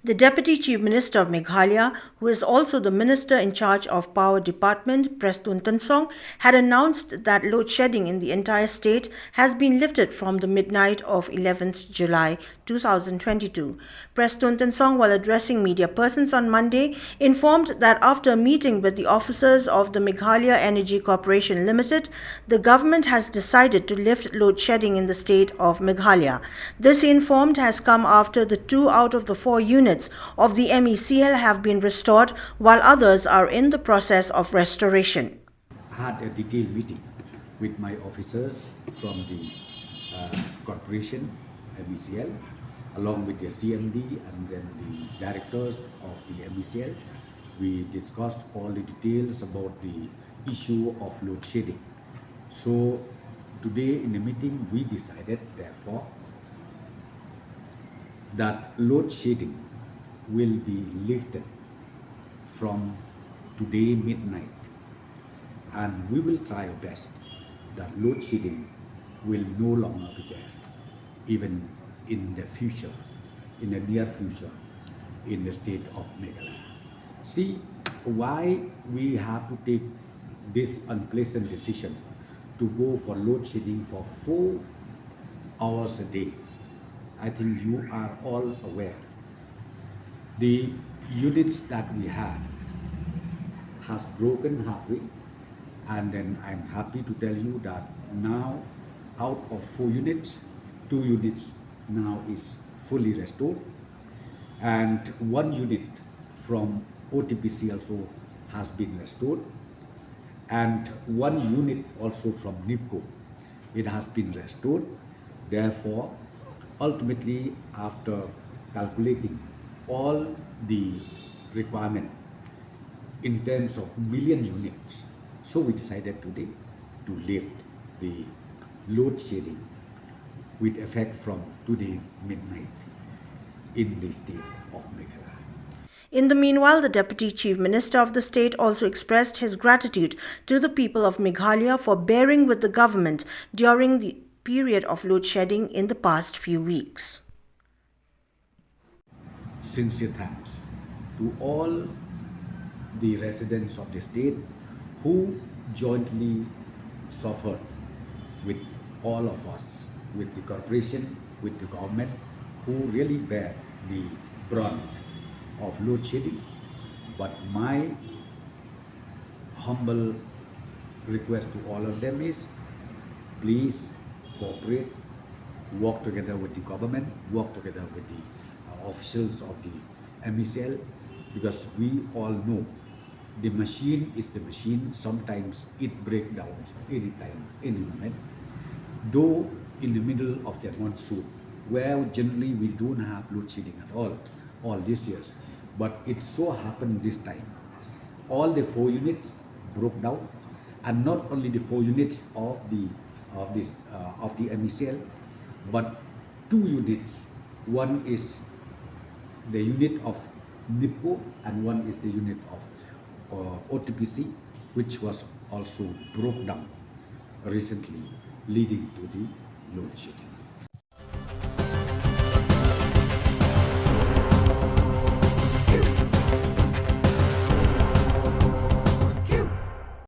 The Deputy Chief Minister of Meghalaya, who is also the Minister in charge of Power Department, Prestone Tynsong, had announced that load shedding in the entire state has been lifted from the midnight of 11th July 2022. Prestone Tynsong, while addressing media persons on Monday, informed that after a meeting with the officers of the Meghalaya Energy Corporation Limited, the government has decided to lift load shedding in the state of Meghalaya. This, he informed, has come after the 2 out of the 4 units of the MECL have been restored, while others are in the process of restoration. I had a detailed meeting with my officers from the corporation, MECL, along with the CMD and then the directors of the MECL. We discussed all the details about the issue of load shedding. So today in the meeting we decided therefore that load shedding will be lifted from today midnight, and we will try our best that load shedding will no longer be there even in the future, in the near future, in the state of Meghalaya. See why we have to take this unpleasant decision to go for load shedding for 4 hours a day. I think you are all aware the units that we have has broken halfway, and then I'm happy to tell you that now out of 4 units, 2 units now is fully restored, and 1 unit from OTPC also has been restored, and 1 unit also from NIPCO, it has been restored. Therefore, ultimately, after calculating all the requirement in terms of million units, so we decided today to lift the load shedding with effect from today midnight in the state of Meghalaya. In the meanwhile, the Deputy Chief Minister of the state also expressed his gratitude to the people of Meghalaya for bearing with the government during the period of load shedding in the past few weeks. Sincere thanks to all the residents of the state who jointly suffered with all of us, with the corporation, with the government, who really bear the brunt of load shedding. But my humble request to all of them is, please cooperate, work together with the government, work together with the officials of the MECL, because we all know the machine is the machine. Sometimes it breaks down anytime, any moment. Though in the middle of the monsoon, where generally we don't have load shedding at all these years, but it so happened this time, all the 4 units broke down, and not only the 4 units of the MECL, but 2 units. One is the unit of NIPCO and one is the unit of OTPC, which was also broke down recently, leading to the load shedding.